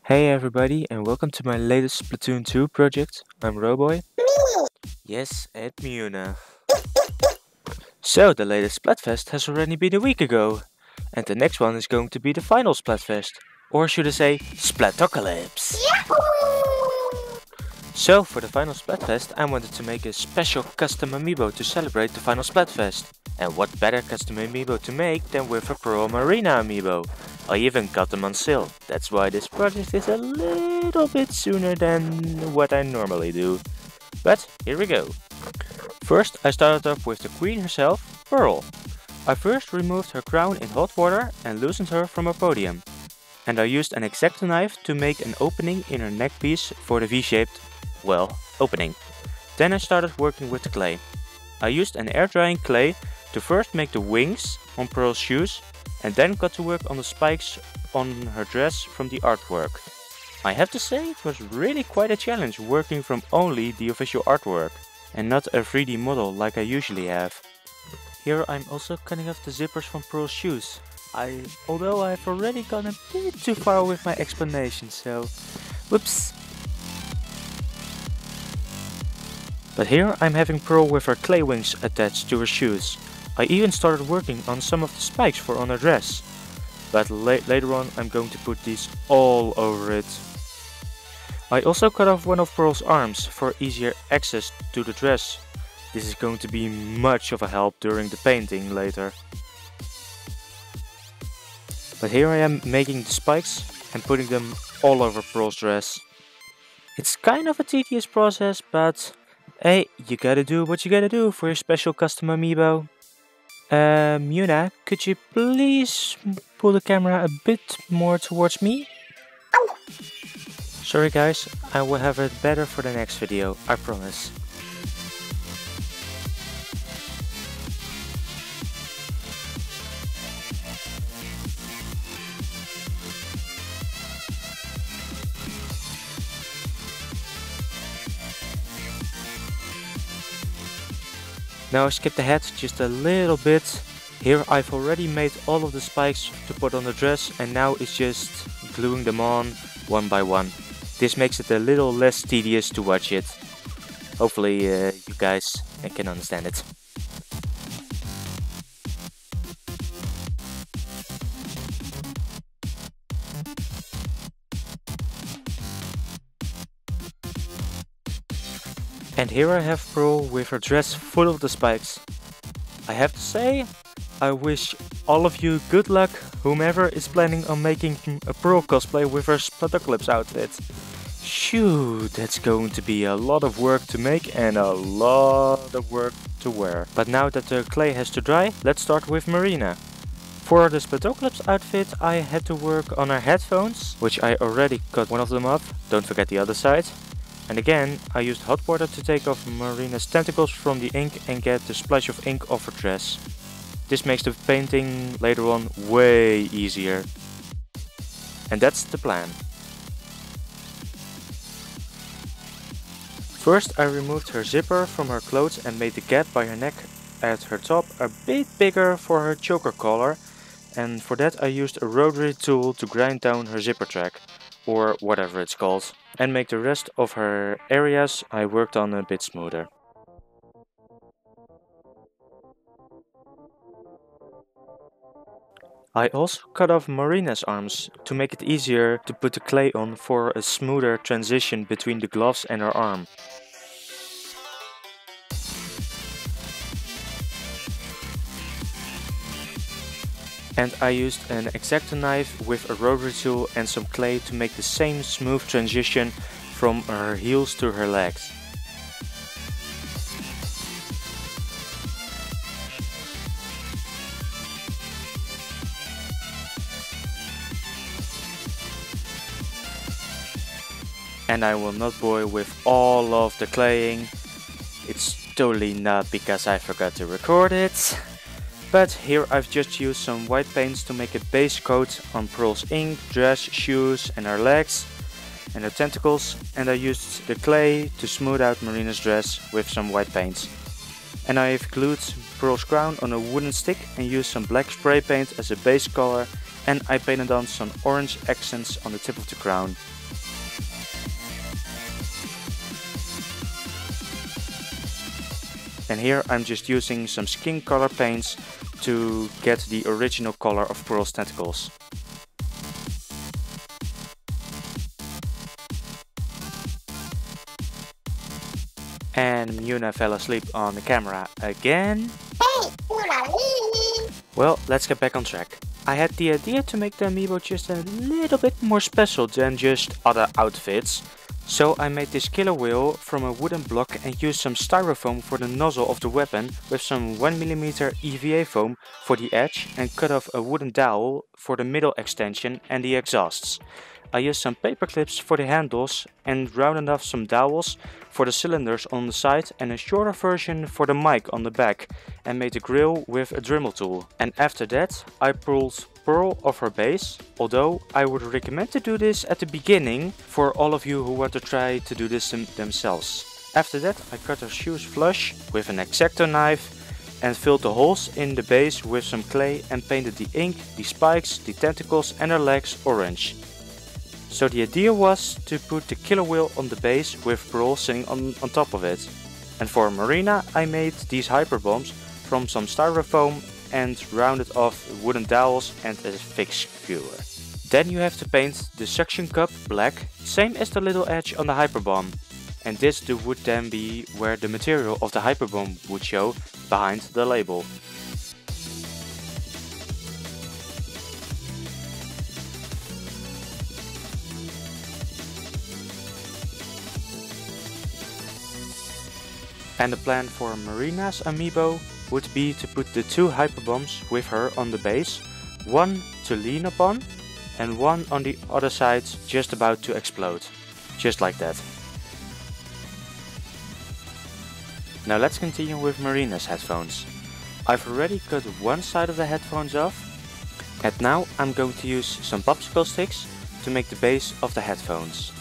Hey everybody, and welcome to my latest Splatoon 2 project. I'm Roboy. Yes, and Pneuma. So, the latest Splatfest has already been a week ago, and the next one is going to be the final Splatfest, or should I say, Splatocalypse. So, for the final Splatfest, I wanted to make a special custom amiibo to celebrate the final Splatfest. And what better custom amiibo to make than with a Pearl and Marina amiibo? I even got them on sale. That's why this project is a little bit sooner than what I normally do. But here we go. First, I started off with the queen herself, Pearl. I first removed her crown in hot water and loosened her from her podium. And I used an X-Acto knife to make an opening in her neck piece for the V-shaped, opening. Then I started working with the clay. I used an air drying clay to first make the wings on Pearl's shoes and then got to work on the spikes on her dress from the artwork. I have to say it was really quite a challenge working from only the official artwork and not a 3D model like I usually have. Here I'm also cutting off the zippers from Pearl's shoes. Although I've already gone a bit too far with my explanation, so whoops. But here I'm having Pearl with her clay wings attached to her shoes. I even started working on some of the spikes for on her dress. But later on I'm going to put these all over it. I also cut off one of Pearl's arms for easier access to the dress. This is going to be much of a help during the painting later. But here I am making the spikes and putting them all over Pearl's dress. It's kind of a tedious process, but hey, you gotta do what you gotta do for your special custom amiibo. Muna, could you please pull the camera a bit more towards me? Sorry guys, I will have it better for the next video, I promise. Now I skipped ahead just a little bit. Here I've already made all of the spikes to put on the dress and now it's just gluing them on one by one. This makes it a little less tedious to watch it. Hopefully you guys can understand it. And here I have Pearl with her dress full of the spikes. I have to say, I wish all of you good luck, whomever is planning on making a Pearl cosplay with her Splatocalypse outfit. Shoo, that's going to be a lot of work to make and a lot of work to wear. But now that the clay has to dry, let's start with Marina. For the Splatocalypse outfit I had to work on her headphones, which I already cut one of them off, don't forget the other side. And again, I used hot water to take off Marina's tentacles from the ink and get the splash of ink off her dress. This makes the painting later on way easier. And that's the plan. First I removed her zipper from her clothes and made the gap by her neck at her top a bit bigger for her choker collar, and for that I used a rotary tool to grind down her zipper track, or whatever it's called, and make the rest of her areas I worked on a bit smoother. I also cut off Marina's arms to make it easier to put the clay on for a smoother transition between the gloves and her arm. And I used an X-Acto knife with a rotary tool and some clay to make the same smooth transition from her heels to her legs. And I will not bore with all of the claying. It's totally not because I forgot to record it. But here I've just used some white paints to make a base coat on Pearl's ink, dress, shoes and her legs and her tentacles, and I used the clay to smooth out Marina's dress with some white paints. And I have glued Pearl's crown on a wooden stick and used some black spray paint as a base color and I painted on some orange accents on the tip of the crown. And here I'm just using some skin color paints to get the original color of Pearl's tentacles. And Pneuma fell asleep on the camera again. Well, let's get back on track. I had the idea to make the amiibo just a little bit more special than just other outfits. So I made this killer wheel from a wooden block and used some styrofoam for the nozzle of the weapon with some 1mm EVA foam for the edge and cut off a wooden dowel for the middle extension and the exhausts. I used some paper clips for the handles and rounded off some dowels for the cylinders on the side and a shorter version for the mic on the back and made the grill with a Dremel tool. And after that I pulled Pearl off her base, although I would recommend to do this at the beginning for all of you who want to try to do this themselves. After that I cut her shoes flush with an X-Acto knife and filled the holes in the base with some clay and painted the ink, the spikes, the tentacles and her legs orange. So the idea was to put the killer wheel on the base with Pearl sitting on top of it. And for Marina I made these hyper bombs from some styrofoam and rounded off wooden dowels and a fixed skewer. Then you have to paint the suction cup black, same as the little edge on the hyper bomb. And this would then be where the material of the hyper bomb would show behind the label. And the plan for Marina's amiibo would be to put the two hyper bombs with her on the base, one to lean upon and one on the other side just about to explode, just like that. Now let's continue with Marina's headphones. I've already cut one side of the headphones off and now I'm going to use some popsicle sticks to make the base of the headphones.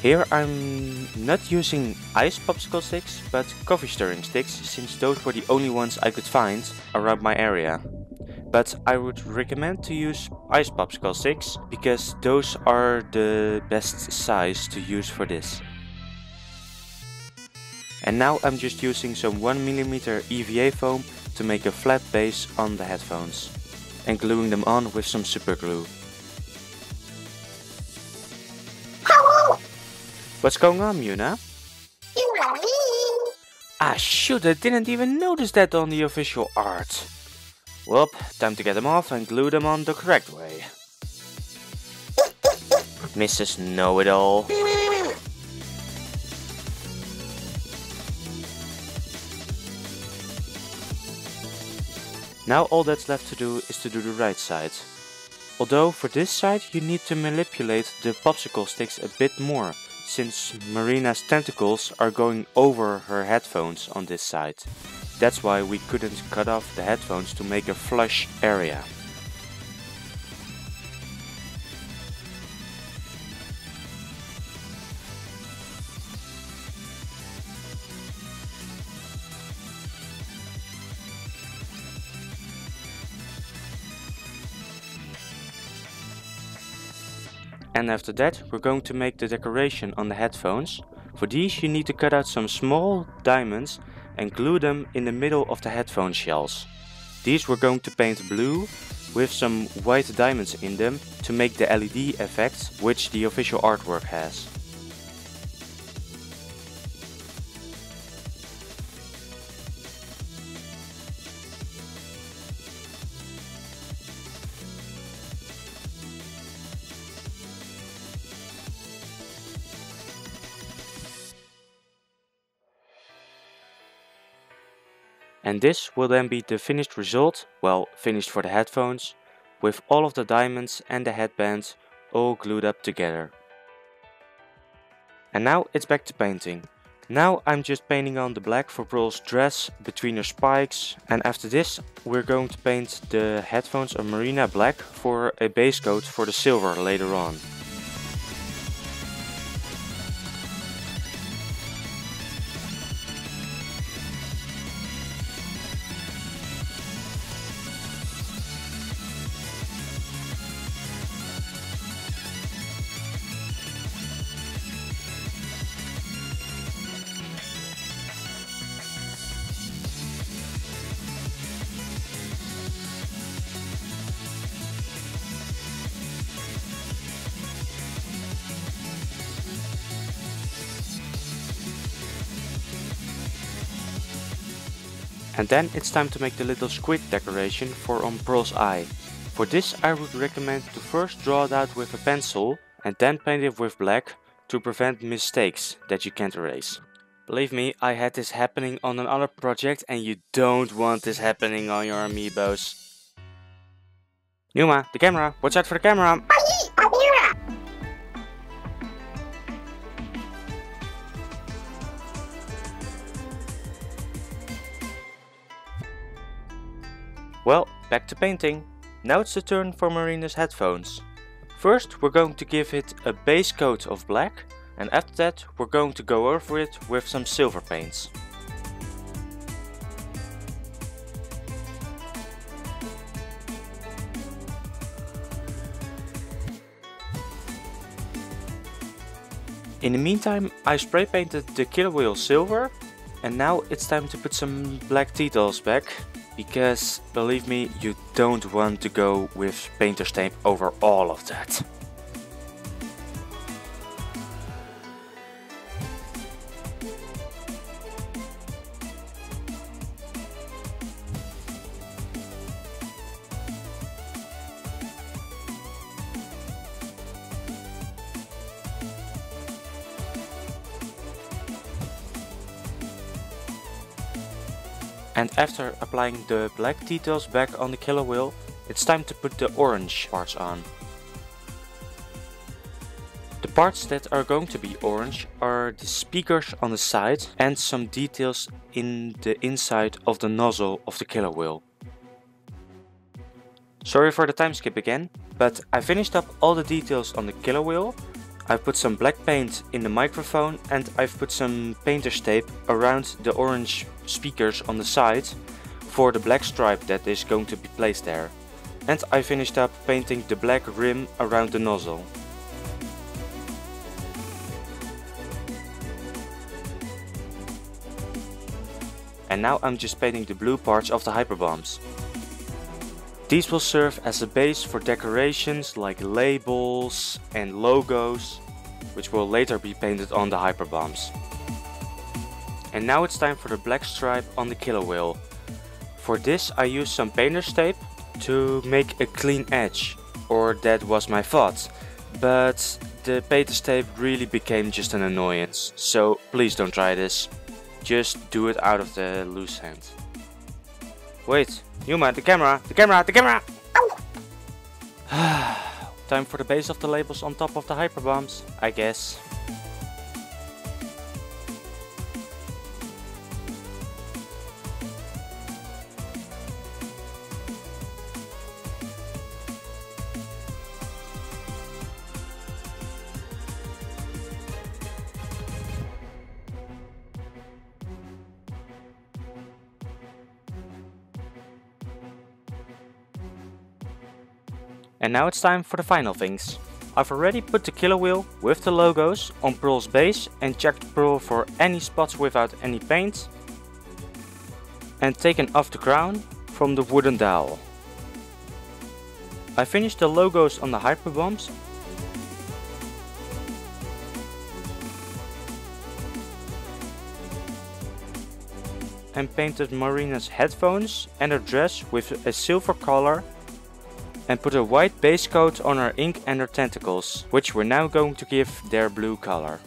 Here I'm not using ice popsicle sticks, but coffee stirring sticks, since those were the only ones I could find around my area. But I would recommend to use ice popsicle sticks, because those are the best size to use for this. And now I'm just using some 1mm EVA foam to make a flat base on the headphones, and gluing them on with some super glue. What's going on, Pneuma? Ah shoot, I didn't even notice that on the official art. Well, time to get them off and glue them on the correct way. Mrs. Know-It-All. Now all that's left to do is to do the right side. Although for this side you need to manipulate the popsicle sticks a bit more, since Marina's tentacles are going over her headphones on this side. That's why we couldn't cut off the headphones to make a flush area. And after that we're going to make the decoration on the headphones. For these you need to cut out some small diamonds and glue them in the middle of the headphone shells. These we're going to paint blue with some white diamonds in them to make the LED effect which the official artwork has. And this will then be the finished result, well, finished for the headphones, with all of the diamonds and the headband all glued up together. And now it's back to painting. Now I'm just painting on the black for Pearl's dress between her spikes, and after this we're going to paint the headphones of Marina black for a base coat for the silver later on. And then it's time to make the little squid decoration for on Pearl's eye. For this I would recommend to first draw it out with a pencil and then paint it with black to prevent mistakes that you can't erase. Believe me, I had this happening on another project and you don't want this happening on your amiibos. Pneuma, the camera! Watch out for the camera! Well, back to painting. Now it's the turn for Marina's headphones. First we're going to give it a base coat of black, and after that we're going to go over it with some silver paints. In the meantime I spray painted the killer wheel silver, and now it's time to put some black details back. Because, believe me, you don't want to go with painter's tape over all of that. And after applying the black details back on the killer wheel, it's time to put the orange parts on. The parts that are going to be orange are the speakers on the side and some details in the inside of the nozzle of the killer wheel. Sorry for the time skip again, but I finished up all the details on the killer wheel. I've put some black paint in the microphone and I've put some painter's tape around the orange speakers on the side for the black stripe that is going to be placed there. And I finished up painting the black rim around the nozzle. And now I'm just painting the blue parts of the hyperbombs. These will serve as a base for decorations like labels and logos, which will later be painted on the hyperbombs. And now it's time for the black stripe on the killer wheel. For this I used some painter's tape to make a clean edge, or that was my thought, but the painter's tape really became just an annoyance, so please don't try this. Just do it out of the loose hand. Wait, Pneuma, the camera! Time for the base of the labels on top of the hyperbombs, I guess. And now it's time for the final things. I've already put the killer wheel with the logos on Pearl's base and checked Pearl for any spots without any paint. And taken off the crown from the wooden dowel. I finished the logos on the hyperbombs. And painted Marina's headphones and her dress with a silver color. And put a white base coat on her ink and her tentacles, which we're now going to give their blue color.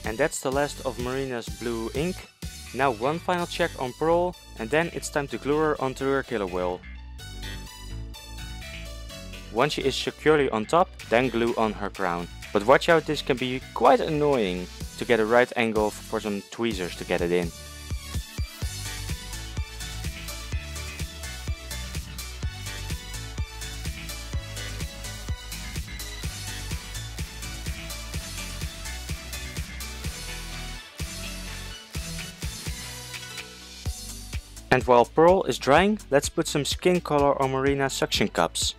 And that's the last of Marina's blue ink. Now one final check on Pearl, and then it's time to glue her onto her killer whale. Once she is securely on top, then glue on her crown. But watch out, this can be quite annoying to get a right angle for some tweezers to get it in. And while Pearl is drying, let's put some skin color on Marina's suction cups.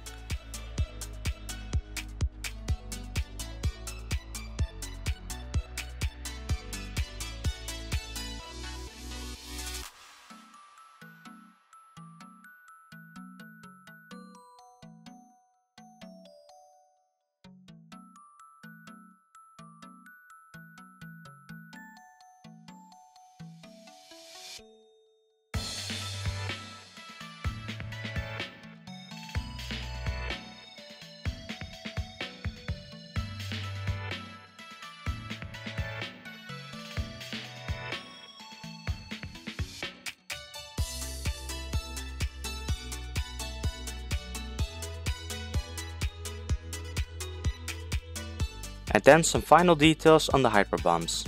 And then some final details on the hyper bombs.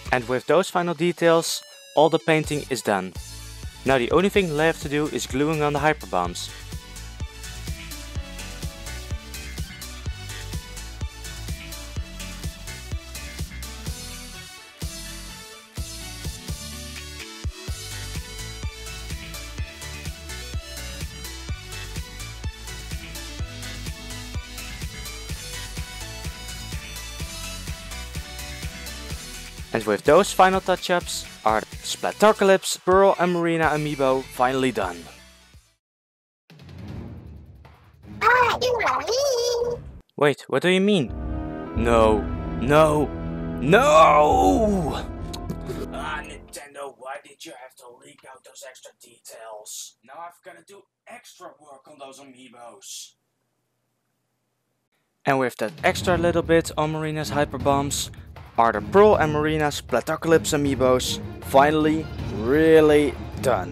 And with those final details, all the painting is done. Now the only thing left to do is gluing on the hyper bombs. And with those final touch-ups, our Splatocalypse, Pearl and Marina amiibo finally done. Wait, what do you mean? No, no, no! Nintendo, why did you have to leak out those extra details? Now I've gotta do extra work on those amiibos. And with that extra little bit on Marina's hyper bombs, are the Pearl and Marina Splatocalypse amiibos finally really done.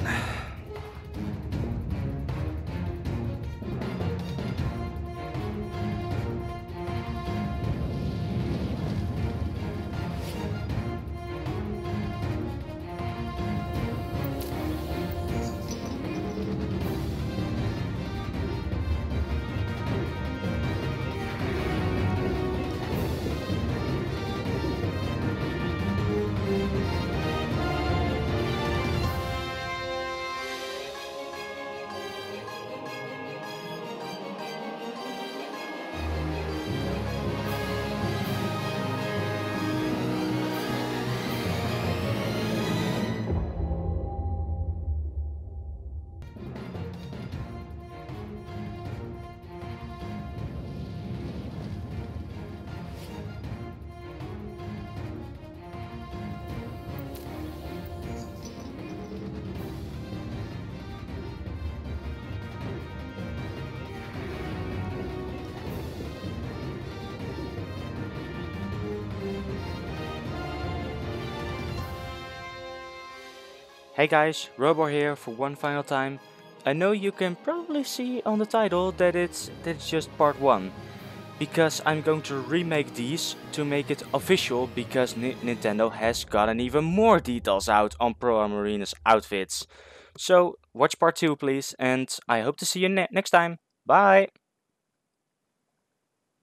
Hey guys, Robo here for one final time. I know you can probably see on the title that it's just part 1. Because I'm going to remake these to make it official, because Nintendo has gotten even more details out on Pearl and Marina's outfits. So watch part 2 please, and I hope to see you next time. Bye!